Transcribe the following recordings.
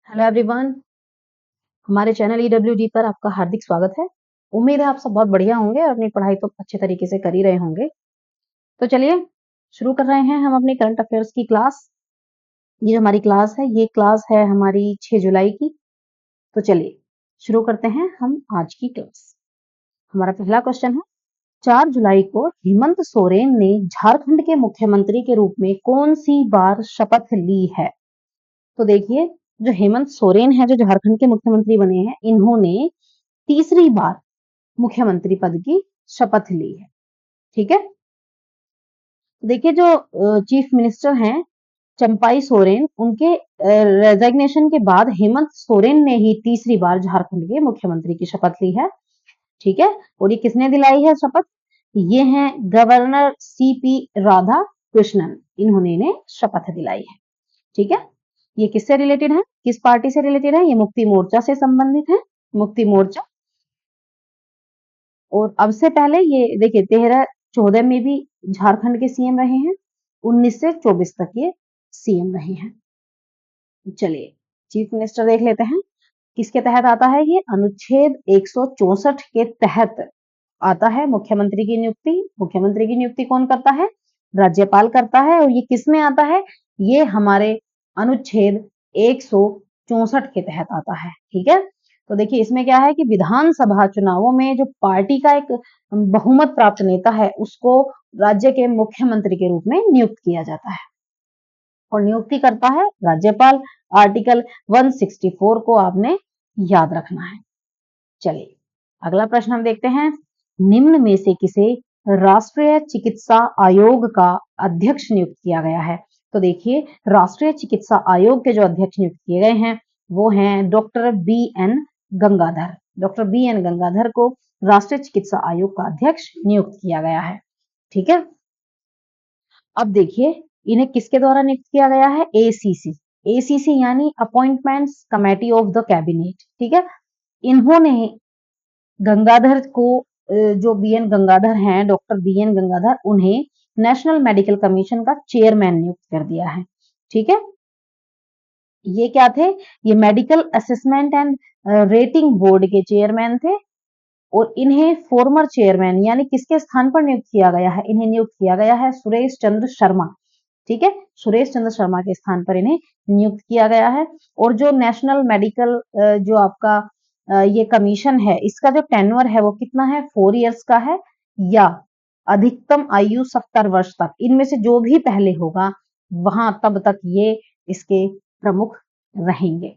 Hello everyone, हमारे channel ईडब्ल्यूडी पर आपका हार्दिक स्वागत है। उम्मीद है आप सब बहुत बढ़िया होंगे और अपनी पढ़ाई तो अच्छे तरीके से कर ही रहे होंगे। तो चलिए शुरू कर रहे हैं हम अपनी करंट अफेयर्स की क्लास। ये जो हमारी क्लास है, ये क्लास है हमारी 6 जुलाई की। तो चलिए शुरू करते हैं हम आज की क्लास। हमारा पहला क्वेश्चन है, 4 जुलाई को हेमंत सोरेन ने झारखंड के मुख्यमंत्री के रूप में कौन सी बार शपथ ली है? तो देखिए, जो हेमंत सोरेन है, जो झारखंड के मुख्यमंत्री बने हैं, इन्होंने तीसरी बार मुख्यमंत्री पद की शपथ ली है। ठीक है, देखिए जो चीफ मिनिस्टर हैं चंपाई सोरेन, उनके रेजिग्नेशन के बाद हेमंत सोरेन ने ही तीसरी बार झारखंड के मुख्यमंत्री की शपथ ली है। ठीक है, और ये किसने दिलाई है शपथ? ये हैं गवर्नर सीपी राधा कृष्णन, इन्होंने इन्हें शपथ दिलाई है। ठीक है, ये किससे रिलेटेड है, किस पार्टी से रिलेटेड है? ये मुक्ति मोर्चा से संबंधित है, मुक्ति मोर्चा। और अब से पहले ये देखिए 13-14 में भी झारखंड के सीएम रहे हैं, 19 से 24 तक ये सीएम रहे हैं। चलिए चीफ मिनिस्टर देख लेते हैं, किसके तहत आता है? ये अनुच्छेद 164 के तहत आता है मुख्यमंत्री की नियुक्ति। मुख्यमंत्री की नियुक्ति कौन करता है? राज्यपाल करता है। और ये किस में आता है? ये हमारे अनुच्छेद 164 के तहत आता है। ठीक है, तो देखिए इसमें क्या है कि विधानसभा चुनावों में जो पार्टी का एक बहुमत प्राप्त नेता है, उसको राज्य के मुख्यमंत्री के रूप में नियुक्त किया जाता है और नियुक्ति करता है राज्यपाल। आर्टिकल 164 को आपने याद रखना है। चलिए अगला प्रश्न हम देखते हैं, निम्न में से किसे राष्ट्रीय चिकित्सा आयोग का अध्यक्ष नियुक्त किया गया है? तो देखिए राष्ट्रीय चिकित्सा आयोग के जो अध्यक्ष नियुक्त किए गए हैं वो हैं doctor B N Gangadhar. Doctor B N Gangadhar को राष्ट्रीय चिकित्सा आयोग का अध्यक्ष नियुक्त किया गया है। ठीक है, अब देखिए इन्हें किसके द्वारा नियुक्त किया गया है? एसीसी। एसीसी यानी appointments committee of the cabinet. ठीक है, इन्होंने गंगाधर को, जो बी एन गंगाधर हैं, डॉक्टर बी एन गंगाधर, उन्हें नेशनल मेडिकल कमीशन का चेयरमैन नियुक्त कर दिया है। ठीक है, ये क्या थे? ये medical assessment and rating board के चेयरमैन थे। और इन्हें फॉर्मर चेयरमैन यानी किसके स्थान पर नियुक्त किया गया है? इन्हें नियुक्त किया गया है सुरेश चंद्र शर्मा। ठीक है, सुरेश चंद्र शर्मा के स्थान पर इन्हें नियुक्त किया गया है। और जो नेशनल मेडिकल जो आपका ये कमीशन है, इसका जो टेन्योर है वो कितना है? 4 इयर्स का है, या अधिकतम आयु 70 वर्ष तक, इनमें से जो भी पहले होगा वहां तब तक ये इसके प्रमुख रहेंगे।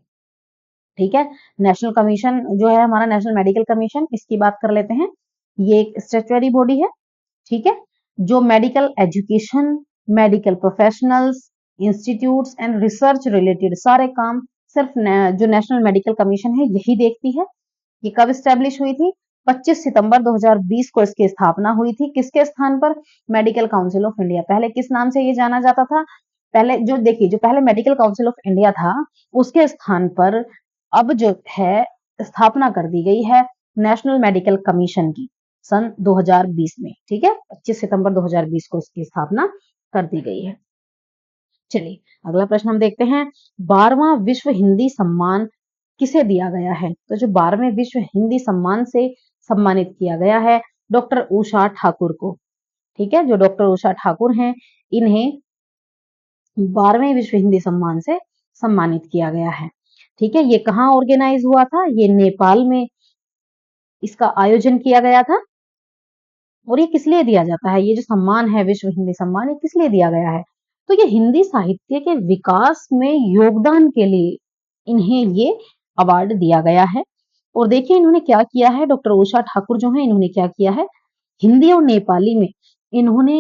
ठीक है, नेशनल कमीशन जो है हमारा, नेशनल मेडिकल कमीशन, इसकी बात कर लेते हैं। ये एक स्टैट्यूटरी बॉडी है। ठीक है, जो medical education, medical professionals, institutes and research related सारे काम सिर्फ जो नेशनल मेडिकल कमीशन है यही देखती है। ये कब स्टैब्लिश हुई थी? 25 सितंबर 2020 को इसकी स्थापना हुई थी। किसके स्थान पर? Medical council of India. पहले किस नाम से ये जाना जाता था? पहले जो देखिए, जो पहले मेडिकल काउंसिल ऑफ इंडिया था, उसके स्थान पर अब जो है स्थापना कर दी गई है नेशनल मेडिकल कमीशन की सन 2020 में। ठीक है, 25 सितंबर 2020 को इसकी स्थापना कर दी गई है। चलिए अगला प्रश्न हम देखते हैं, 12वां विश्व हिंदी सम्मान किसे दिया गया है? तो जो 12वें विश्व हिंदी सम्मान से सम्मानित किया गया है डॉक्टर उषा ठाकुर को। ठीक है, जो डॉक्टर उषा ठाकुर हैं, इन्हें 12वें विश्व हिंदी सम्मान से सम्मानित किया गया है। ठीक है, ये कहाँ ऑर्गेनाइज हुआ था? ये नेपाल में इसका आयोजन किया गया था। और ये किस लिए दिया जाता है? ये जो सम्मान है विश्व हिंदी सम्मान, ये किस लिए दिया गया है? तो ये हिंदी साहित्य के विकास में योगदान के लिए इन्हें ये अवार्ड दिया गया है। और देखिए इन्होंने क्या किया है, डॉक्टर उषा ठाकुर जो है, इन्होंने क्या किया है, हिंदी और नेपाली में इन्होंने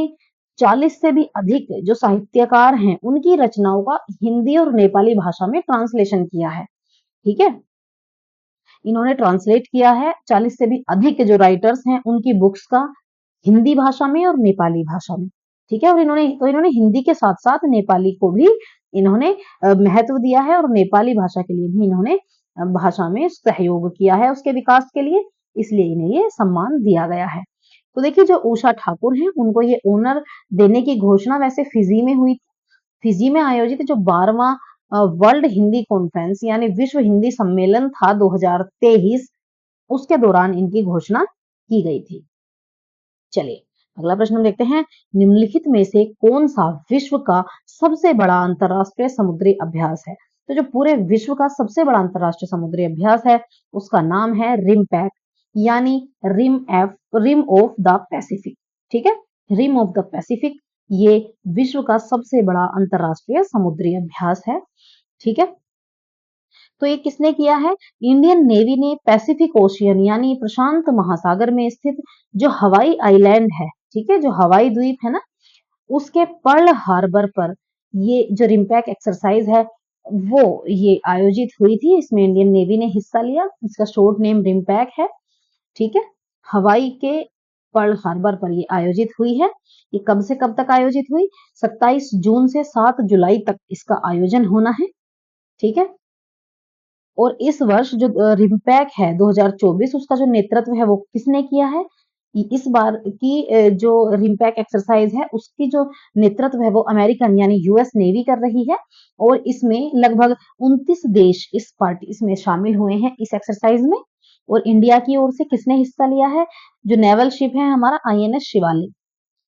40 से भी अधिक जो साहित्यकार हैं उनकी रचनाओं का हिंदी और नेपाली भाषा में ट्रांसलेशन किया है। ठीक है, इन्होंने ट्रांसलेट किया है 40 से भी अधिक जो राइटर्स हैं उनकी बुक्स का हिंदी भाषा में और नेपाली भाषा में। ठीक है, और इन्होंने हिंदी के साथ साथ नेपाली को भी इन्होंने महत्व दिया है और नेपाली भाषा के लिए भी इन्होंने भाषा में सहयोग किया है उसके विकास के लिए, इसलिए इन्हें ये सम्मान दिया गया है। तो देखिए जो उषा ठाकुर हैं उनको ये ऑनर देने की घोषणा वैसे फिजी में हुई थी। फिजी में आयोजित जो 12वां वर्ल्ड हिंदी कॉन्फ्रेंस यानी विश्व हिंदी सम्मेलन था 2023, उसके दौरान इनकी घोषणा की गई थी। चलिए अगला प्रश्न हम देखते हैं, निम्नलिखित में से कौन सा विश्व का सबसे बड़ा अंतरराष्ट्रीय समुद्री अभ्यास है? तो जो पूरे विश्व का सबसे बड़ा अंतरराष्ट्रीय समुद्री अभ्यास है उसका नाम है रिमपैक यानी रिम ऑफ द पैसिफिक। ठीक है, रिम ऑफ द पैसिफिक ये विश्व का सबसे बड़ा अंतरराष्ट्रीय समुद्री अभ्यास है। ठीक है, तो ये किसने किया है? इंडियन नेवी ने पैसिफिक ओशियन यानी प्रशांत महासागर में स्थित जो हवाई आइलैंड है, ठीक है, जो हवाई द्वीप है ना, उसके पर्ल हार्बर पर ये जो रिमपैक एक्सरसाइज है वो ये आयोजित हुई थी। इसमें इंडियन नेवी ने हिस्सा लिया। इसका शॉर्ट नेम रिमपैक है। ठीक है, हवाई के पर्ल हार्बर पर ये आयोजित हुई है। ये कब से कब तक आयोजित हुई? 27 जून से 7 जुलाई तक इसका आयोजन होना है। ठीक है, और इस वर्ष जो रिमपैक है 2024 उसका जो नेतृत्व है वो किसने किया है? इस बार की जो रिमपैक एक्सरसाइज है उसकी जो नेतृत्व है वो अमेरिकन यानी यूएस नेवी कर रही है और इसमें लगभग 29 देश इसमें शामिल हुए हैं इस एक्सरसाइज में। और इंडिया की ओर से किसने हिस्सा लिया है? जो नेवल शिप है हमारा आईएनएस शिवालिक।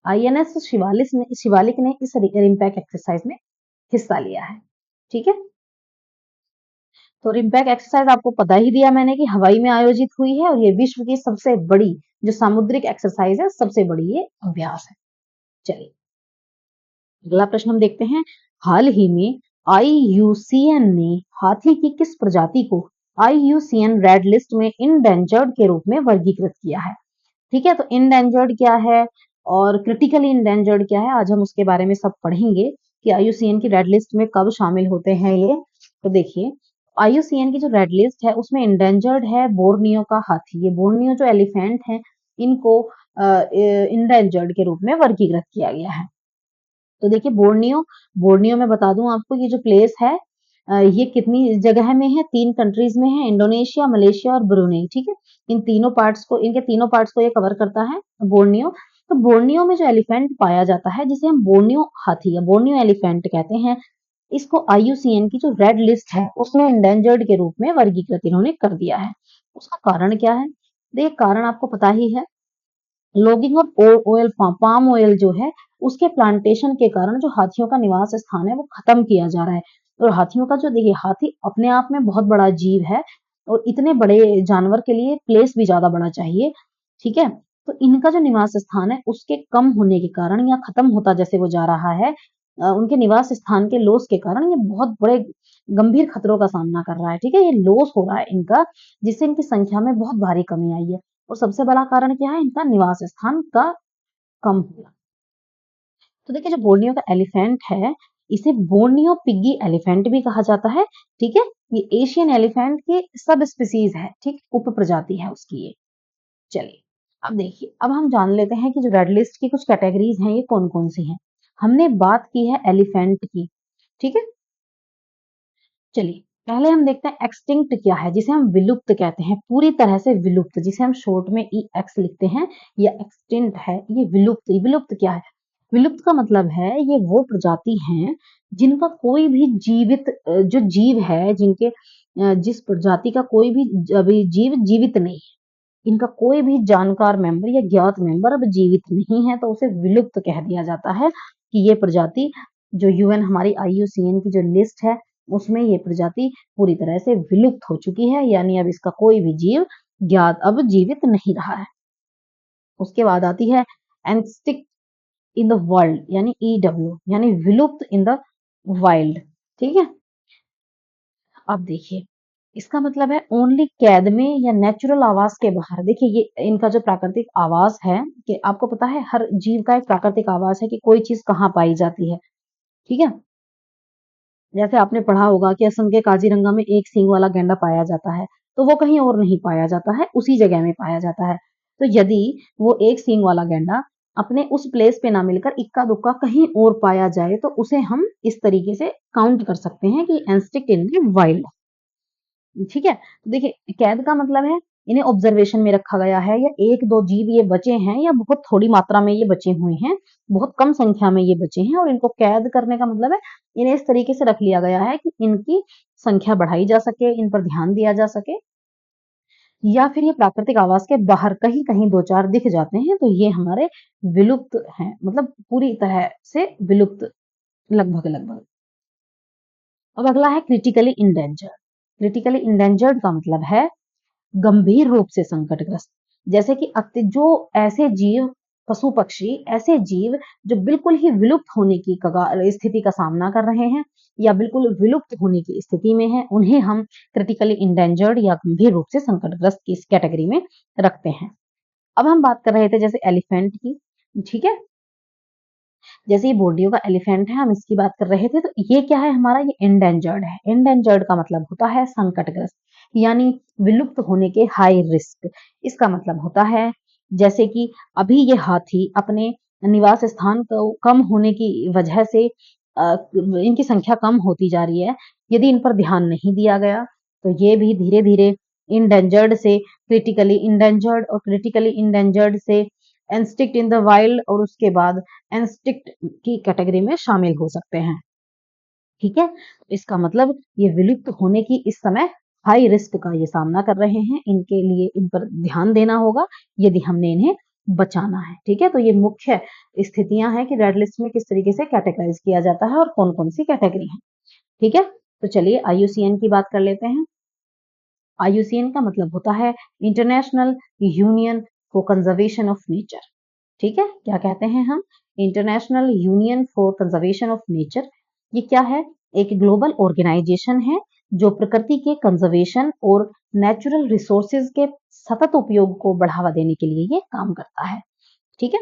आईएनएस शिवालिक ने इस रिमपैक एक्सरसाइज में हिस्सा लिया है। ठीक है, तो रिमपैक एक्सरसाइज आपको पता ही दिया मैंने कि हवाई में आयोजित हुई है और ये विश्व की सबसे बड़ी जो सामुद्रिक एक्सरसाइज है, सबसे बड़ी ये अभ्यास है। चलिए अगला प्रश्न हम देखते हैं, हाल ही में आईयूसीएन ने हाथी की किस प्रजाति को आईयूसीएन रेड लिस्ट में इंडेंजर्ड के रूप में वर्गीकृत किया है? ठीक है, तो इंडेंजर्ड क्या है और क्रिटिकली इंडेंजर्ड क्या है, आज हम उसके बारे में सब पढ़ेंगे कि आईयूसीएन की रेड लिस्ट में कब शामिल होते हैं ये। तो देखिए आईयूसीएन की जो रेड लिस्ट है उसमें इंडेंजर्ड है बोर्नियो का हाथी। ये बोर्नियो जो एलिफेंट है इनको इंडेंजर्ड के रूप में वर्गीकृत किया गया है। तो देखिए बोर्नियो में बता दूं आपको ये जो प्लेस है ये कितनी जगह में है? 3 कंट्रीज में है, इंडोनेशिया, मलेशिया और ब्रुनेई। ठीक है, इनके तीनों पार्ट्स को ये कवर करता है बोर्नियो। तो बोर्नियो में जो एलिफेंट पाया जाता है जिसे हम बोर्नियो हाथी या बोर्नियो एलिफेंट कहते हैं, इसको आईयूसीएन की जो रेड लिस्ट है उसमें इंडेंजर्ड के रूप में वर्गीकृत इन्होंने कर दिया है। उसका कारण क्या है? देखिए कारण आपको पता ही है, लॉगिंग और ऑयल पाम ऑयल जो है उसके प्लांटेशन के कारण जो हाथियों का निवास स्थान है वो खत्म किया जा रहा है। और हाथियों का जो देखिए हाथी अपने आप में बहुत बड़ा जीव है और इतने बड़े जानवर के लिए प्लेस भी ज्यादा बड़ा चाहिए। ठीक है, तो इनका जो निवास स्थान है उसके कम होने के कारण या खत्म होता जैसे वो जा रहा है, उनके निवास स्थान के लॉस के कारण ये बहुत बड़े गंभीर खतरों का सामना कर रहा है। ठीक है, ये लॉस हो रहा है इनका, जिससे इनकी संख्या में बहुत भारी कमी आई है। और सबसे बड़ा कारण क्या है? इनका निवास स्थान का कम होना। तो देखिए जो बोर्नियो का एलिफेंट है इसे बोर्नियो पिग्गी एलिफेंट भी कहा जाता है। ठीक है, ये एशियन एलिफेंट की सब स्पीसीज है। ठीक, उप प्रजाति है उसकी ये। चलिए अब देखिए, अब हम जान लेते हैं कि जो रेड लिस्ट की कुछ कैटेगरीज हैं ये कौन कौन सी हैं। हमने बात की है एलिफेंट की। ठीक है, चलिए पहले हम देखते हैं एक्सटिंक्ट क्या है, जिसे हम विलुप्त कहते हैं, पूरी तरह से विलुप्त, जिसे हम शॉर्ट में ई एक्स लिखते हैं, या एक्सटिंक्ट है ये विलुप्त। विलुप्त क्या है? विलुप्त का मतलब है ये वो प्रजाति हैं जिनका कोई भी जीवित जो जीव है, जिस प्रजाति का कोई भी अभी जीव जीवित नहीं है, इनका कोई भी जानकार मेंबर या ज्ञात मेंबर अब जीवित नहीं है, तो उसे विलुप्त कह दिया जाता है कि ये प्रजाति जो यूएन हमारी आईयूसीएन की जो लिस्ट है उसमें ये प्रजाति पूरी तरह से विलुप्त हो चुकी है, यानी अब इसका कोई भी जीव ज्ञात अब जीवित नहीं रहा है। उसके बाद आती है एक्सटिंक्ट इन द वर्ल्ड यानी ईडब्ल्यू यानी विलुप्त इन द वाइल्ड। ठीक है, अब देखिए इसका मतलब है ओनली कैद में या नेचुरल आवास के बाहर। देखिए ये इनका जो प्राकृतिक आवास है कि आपको पता है हर जीव का एक प्राकृतिक आवास है कि कोई चीज कहाँ पाई जाती है। ठीक है, जैसे आपने पढ़ा होगा कि असम के काजीरंगा में एक सींग वाला गैंडा पाया जाता है, तो वो कहीं और नहीं पाया जाता है, उसी जगह में पाया जाता है। तो यदि वो एक सींग वाला गैंडा अपने उस प्लेस पे ना मिलकर इक्का दुक्का कहीं और पाया जाए तो उसे हम इस तरीके से काउंट कर सकते हैं कि एक्सटिंक्ट इन द वाइल्ड। ठीक है, तो देखिए कैद का मतलब है इन्हें ऑब्जर्वेशन में रखा गया है, या एक दो जीव ये बचे हैं, या बहुत थोड़ी मात्रा में ये बचे हुए हैं, बहुत कम संख्या में ये बचे हैं, और इनको कैद करने का मतलब है इन्हें इस तरीके से रख लिया गया है कि इनकी संख्या बढ़ाई जा सके, इन पर ध्यान दिया जा सके, या फिर ये प्राकृतिक आवास के बाहर कहीं कहीं दो चार दिख जाते हैं तो ये हमारे विलुप्त हैं, मतलब पूरी तरह से विलुप्त, लगभग लगभग। अब अगला है क्रिटिकली इंडेंजर्ड। क्रिटिकली इंडेंजर्ड का मतलब है गंभीर रूप से संकटग्रस्त, जैसे कि जो ऐसे जीव, पशु पक्षी, ऐसे जीव जो बिल्कुल ही विलुप्त होने की स्थिति का सामना कर रहे हैं या बिल्कुल विलुप्त होने की स्थिति में हैं, उन्हें हम क्रिटिकली इंडेंजर्ड या गंभीर रूप से संकटग्रस्त की इस कैटेगरी में रखते हैं। अब हम बात कर रहे थे जैसे एलिफेंट की, ठीक है, जैसे ये बोर्डियो का एलिफेंट है, हम इसकी बात कर रहे थे, तो ये क्या है हमारा, ये इंडेंजर्ड है। इंडेंजर्ड का मतलब होता है संकटग्रस्त, यानी विलुप्त होने के हाई रिस्क। इसका मतलब होता है जैसे कि अभी ये हाथी अपने निवास स्थान को कम होने की वजह से इनकी संख्या कम होती जा रही है, यदि इन पर ध्यान नहीं दिया गया तो ये भी धीरे धीरे इंडेंजर्ड से क्रिटिकली इंडेंजर्ड, और क्रिटिकली इंडेंजर्ड से एक्सटिंक्ट इन द वाइल्ड, और उसके बाद एक्सटिंक्ट की कैटेगरी में शामिल हो सकते हैं। ठीक है, इसका मतलब ये विलुप्त होने की इस समय हाई रिस्क का ये सामना कर रहे हैं, इनके लिए इन पर ध्यान देना होगा यदि हमने इन्हें बचाना है। ठीक है, तो ये मुख्य स्थितियां हैं कि रेड लिस्ट में किस तरीके से कैटेगराइज किया जाता है और कौन कौन सी कैटेगरी है। ठीक है, तो चलिए IUCN की बात कर लेते हैं। IUCN का मतलब होता है international union for conservation of nature. ठीक है, क्या कहते हैं हम, international union for conservation of nature. ये क्या है, एक ग्लोबल ऑर्गेनाइजेशन है जो प्रकृति के कंजर्वेशन और नेचुरल रिसोर्सेज के सतत उपयोग को बढ़ावा देने के लिए ये काम करता है। ठीक है,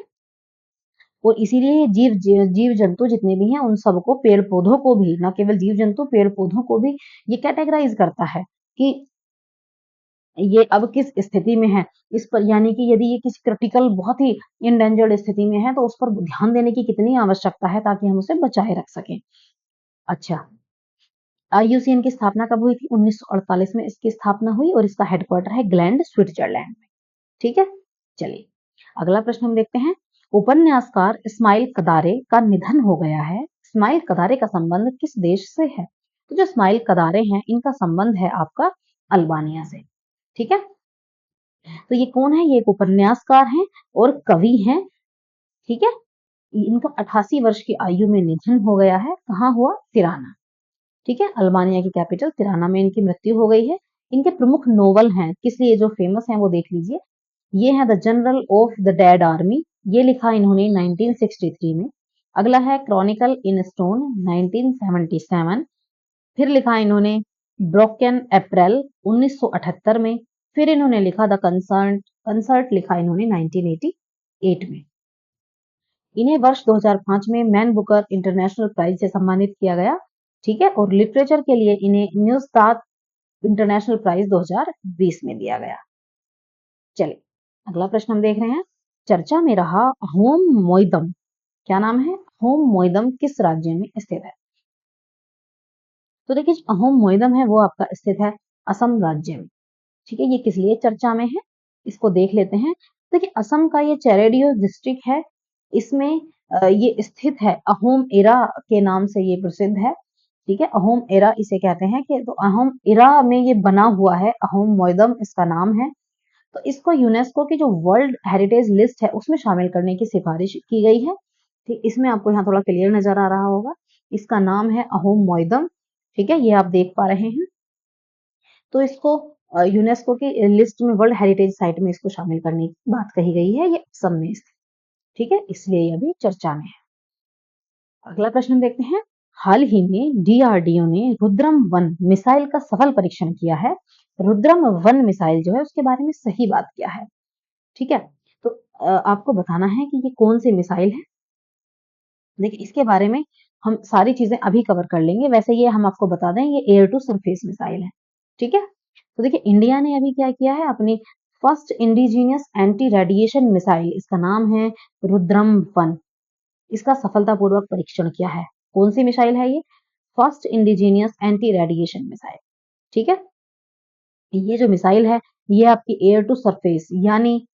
और इसीलिए जीव जंतु जितने भी हैं उन सबको, पेड़ पौधों को भी, न केवल जीव जंतु, पेड़ पौधों को भी ये कैटेगराइज करता है कि ये अब किस स्थिति में है, इस पर, यानी कि यदि ये किसी क्रिटिकल बहुत ही इंडेंजर्ड स्थिति में है तो उस पर ध्यान देने की कितनी आवश्यकता है ताकि हम उसे बचाए रख सकें। अच्छा, IUCN की स्थापना कब हुई थी, 1948 में इसकी स्थापना हुई, और इसका हेडक्वार्टर है ग्लैंड, स्विट्जरलैंड में। ठीक है, चलिए अगला प्रश्न हम देखते हैं। उपन्यासकार इस्माइल कदारे का निधन हो गया है। इस्माइल कदारे का संबंध किस देश से है, तो जो इस्माइल कदारे हैं इनका संबंध है आपका अल्बानिया से। ठीक है, तो ये कौन है, ये एक उपन्यासकार हैं और कवि हैं। ठीक है, इनका 88 वर्ष की आयु में निधन हो गया है। कहाँ हुआ, तिराना। ठीक है, अल्बानिया की कैपिटल तिराना में इनकी मृत्यु हो गई है। इनके प्रमुख नोवेल हैं, किस लिए जो फेमस हैं वो देख लीजिए। ये है the general of the dead army, ये लिखा इन्होंने 1963 में। अगला है क्रॉनिकल इन स्टोन, 1977। फिर लिखा इन्होंने ब्रोकन अप्रैल, 1978 में। फिर इन्होंने लिखा द कंसर्ट कंसर्ट, लिखा इन्होंने 1988 में। इन्हें वर्ष 2005 में मैन बुकर इंटरनेशनल प्राइज से सम्मानित किया गया। ठीक है, और लिटरेचर के लिए इन्हें न्यूज़तात इंटरनेशनल प्राइज 2020 में दिया गया। चलिए अगला प्रश्न हम देख रहे हैं। चर्चा में रहा अहोम मोइदम, क्या नाम है, अहोम मोइदम किस राज्य में स्थित है, तो देखिए अहोम मोइदम है वो आपका स्थित है असम राज्य में। ठीक है, ये किस लिए चर्चा में है, इसको देख लेते हैं। देखिए असम का ये चैरेडियो डिस्ट्रिक्ट है, इसमें ये स्थित है, अहोम एरा के नाम से ये प्रसिद्ध है। ठीक है, अहोम एरा इसे कहते हैं कि, तो अहोम एरा में ये बना हुआ है, अहोम मोइदम इसका नाम है। तो इसको यूनेस्को की जो वर्ल्ड हेरिटेज लिस्ट है उसमें शामिल करने की सिफारिश की गई है। ठीक, इसमें आपको यहाँ थोड़ा क्लियर नजर आ रहा होगा, इसका नाम है अहोम मोइदम। ठीक है, ये आप देख पा रहे हैं, तो इसको यूनेस्को की लिस्ट में, वर्ल्ड हेरिटेज साइट में इसको शामिल करने की बात कही गई है, ये असम में स्थित। ठीक है, इसलिए ये अभी चर्चा में है। अगला प्रश्न हम देखते हैं। हाल ही में DRDO ने रुद्रम 1 मिसाइल का सफल परीक्षण किया है। रुद्रम 1 मिसाइल जो है उसके बारे में सही बात क्या है। ठीक है, तो आपको बताना है कि ये कौन सी मिसाइल है। देखिए इसके बारे में हम सारी चीजें अभी कवर कर लेंगे, वैसे ये हम आपको बता दें ये एयर टू सरफेस मिसाइल है। ठीक है, तो देखिए इंडिया ने अभी क्या किया है, अपनी first indigenous anti radiation missile, इसका नाम है रुद्रम 1, इसका सफलतापूर्वक परीक्षण किया है। कौन सी मिसाइल है ये, first indigenous anti radiation missile. ठीक है, ये जो मिसाइल है ये आपकी एयर टू सरफेस यानी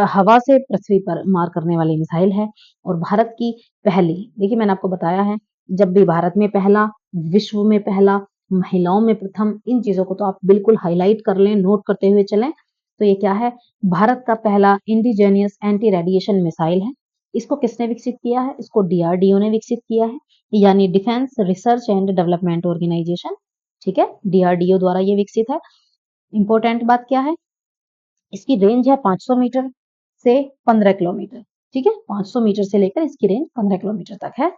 हवा से पृथ्वी पर मार करने वाली मिसाइल है। और भारत की पहली, देखिए मैंने आपको बताया है, जब भी भारत में पहला, विश्व में पहला, महिलाओं में प्रथम, इन चीजों को तो आप बिल्कुल हाईलाइट कर लें, नोट करते हुए चलें। तो ये क्या है? भारत का पहला इंडिजेनियस एंटी रेडिएशन मिसाइल है। इसको किसने विकसित किया है? इसको डीआरडीओ ने विकसित किया है, यानी defence research and development organisation. ठीक है, डीआरडीओ द्वारा ये विकसित है। इंपॉर्टेंट बात क्या है? इसकी रेंज है 500 मीटर से 15 किलोमीटर। ठीक है, 500 मीटर से लेकर इसकी रेंज 15 किलोमीटर तक है।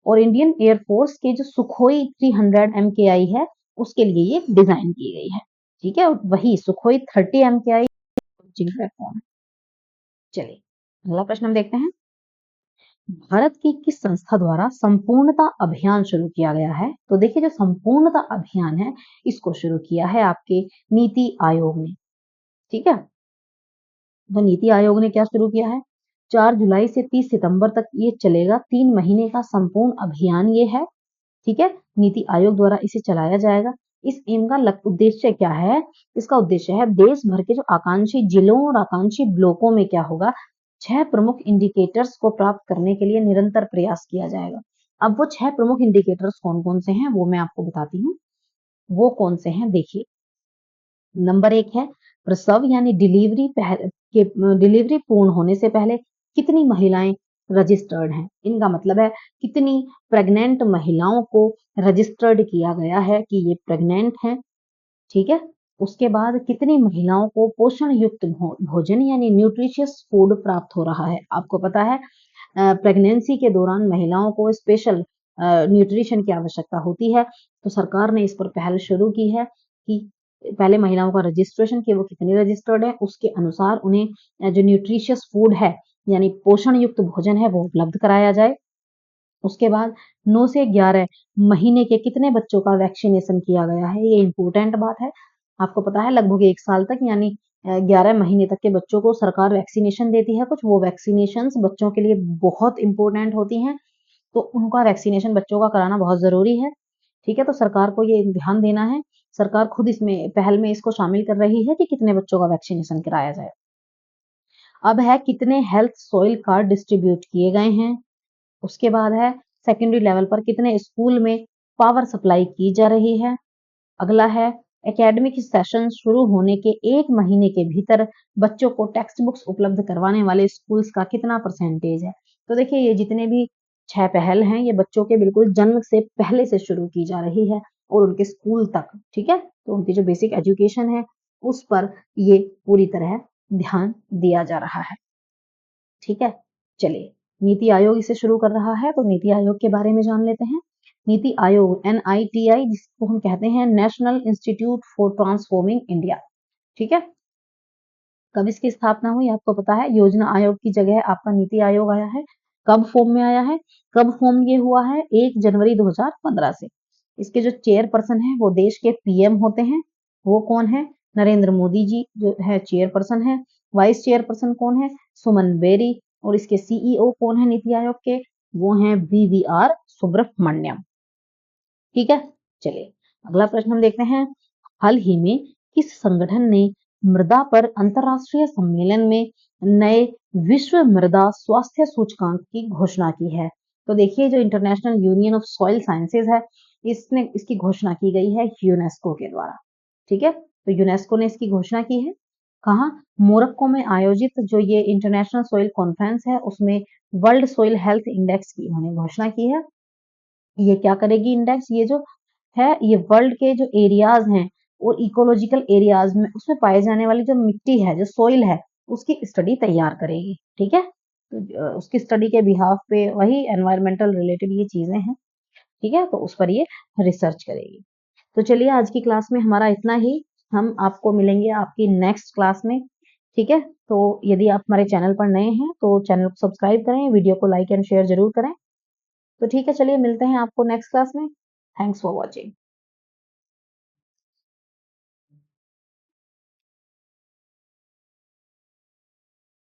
और इंडियन एयरफोर्स के जो सुखोई 300 MKI है, उसके लिए ये डिजाइन की गई है। ठीक है, वही सुखोई 30 MKI प्लेटफॉर्म। चलिए अगला प्रश्न हम देखते हैं। भारत की किस संस्था द्वारा संपूर्णता अभियान शुरू किया गया है? तो देखिए, जो संपूर्णता अभियान है, इसको शुरू किया है आपके नीति आयोग ने। ठीक है, तो नीति आयोग ने क्या शुरू किया है? 4 जुलाई से 30 सितंबर तक ये चलेगा। 3 महीने का संपूर्ण अभियान ये है। ठीक है, नीति आयोग द्वारा इसे चलाया जाएगा। इस एम का उद्देश्य क्या है? इसका उद्देश्य है देश भर के जो आकांक्षी जिलों और आकांक्षी ब्लॉकों में क्या होगा, 6 प्रमुख इंडिकेटर्स को प्राप्त करने के लिए निरंतर प्रयास किया जाएगा। अब वो 6 प्रमुख इंडिकेटर्स कौन कौन से हैं, वो मैं आपको बताती हूँ। वो कौन से हैं, देखिए। नंबर 1 है प्रसव यानी डिलीवरी पूर्ण होने से पहले कितनी महिलाएं रजिस्टर्ड हैं। इनका मतलब है कितनी प्रेग्नेंट महिलाओं को रजिस्टर्ड किया गया है कि ये प्रेग्नेंट हैं। ठीक है, उसके बाद कितनी महिलाओं को पोषण युक्त भोजन यानी न्यूट्रिशियस फूड प्राप्त हो रहा है। आपको पता है प्रेगनेंसी के दौरान महिलाओं को स्पेशल न्यूट्रिशन की आवश्यकता होती है। तो सरकार ने इस पर पहल शुरू की है कि पहले महिलाओं का रजिस्ट्रेशन, कि वो कितनी रजिस्टर्ड है, उसके अनुसार उन्हें जो न्यूट्रिशियस फूड है यानी पोषण युक्त भोजन है वो उपलब्ध कराया जाए। उसके बाद 9 से 11 महीने के कितने बच्चों का वैक्सीनेशन किया गया है, ये इंपॉर्टेंट बात है। आपको पता है लगभग 1 साल तक यानी 11 महीने तक के बच्चों को सरकार वैक्सीनेशन देती है। कुछ वो वैक्सीनेशंस बच्चों के लिए बहुत इंपॉर्टेंट होती हैं, तो उनका वैक्सीनेशन बच्चों का कराना बहुत जरूरी है। ठीक है, तो सरकार को ये ध्यान देना है। सरकार खुद इसमें पहल में इसको शामिल कर रही है कि कितने बच्चों का वैक्सीनेशन कराया जाए। अब है कितने हेल्थ सॉइल कार्ड डिस्ट्रीब्यूट किए गए हैं। उसके बाद है सेकेंडरी लेवल पर कितने स्कूल में पावर सप्लाई की जा रही है। अगला है एकेडमिक सेशन शुरू होने के 1 महीने के भीतर बच्चों को टेक्स्ट बुक्स उपलब्ध करवाने वाले स्कूल्स का कितना परसेंटेज है। तो देखिए, ये जितने भी 6 पहल हैं, ये बच्चों के बिल्कुल जन्म से पहले से शुरू की जा रही है और उनके स्कूल तक। ठीक है, तो उनकी जो बेसिक एजुकेशन है उस पर ये पूरी तरह ध्यान दिया जा रहा है। ठीक है, चलिए नीति आयोग इसे शुरू कर रहा है, तो नीति आयोग के बारे में जान लेते हैं। नीति आयोग NITI, जिसको हम कहते हैं national institute for transforming India. ठीक है, कब इसकी स्थापना हुई आपको पता है? योजना आयोग की जगह आपका नीति आयोग आया है। कब फॉर्म में आया है? कब फॉर्म ये हुआ है? 1 जनवरी 2015 से। इसके जो चेयरपर्सन है वो देश के PM होते हैं। वो कौन है? नरेंद्र मोदी जी जो है चेयरपर्सन है। वाइस चेयरपर्सन कौन है? सुमन बेरी। और इसके CEO कौन है नीति आयोग के? वो हैं BVR सुब्रमण्यम। ठीक है, चलिए अगला प्रश्न हम देखते हैं। हाल ही में किस संगठन ने मृदा पर अंतरराष्ट्रीय सम्मेलन में नए विश्व मृदा स्वास्थ्य सूचकांक की घोषणा की है? तो देखिए, जो international union of soil sciences है, इसने इसकी घोषणा की गई है यूनेस्को के द्वारा। ठीक है, तो यूनेस्को ने इसकी घोषणा की है। कहाँ? मोरक्को में आयोजित जो ये इंटरनेशनल सॉइल कॉन्फ्रेंस है, उसमें वर्ल्ड सॉइल हेल्थ इंडेक्स की उन्होंने घोषणा की है। ये क्या करेगी इंडेक्स? ये जो है ये वर्ल्ड के जो एरियाज हैं और इकोलॉजिकल एरियाज में उसमें पाए जाने वाली जो मिट्टी है, जो सोइल है, उसकी स्टडी तैयार करेगी। ठीक है, तो उसकी स्टडी के बिहाफ पे वही एनवायरमेंटल रिलेटेड ये चीजें हैं। ठीक है, तो उस पर ये रिसर्च करेगी। तो चलिए आज की क्लास में हमारा इतना ही। हम आपको मिलेंगे आपकी नेक्स्ट क्लास में। ठीक है, तो यदि आप हमारे चैनल पर नए हैं तो चैनल को सब्सक्राइब करें, वीडियो को लाइक एंड शेयर जरूर करें। तो ठीक है, चलिए मिलते हैं आपको नेक्स्ट क्लास में। Thanks for watching.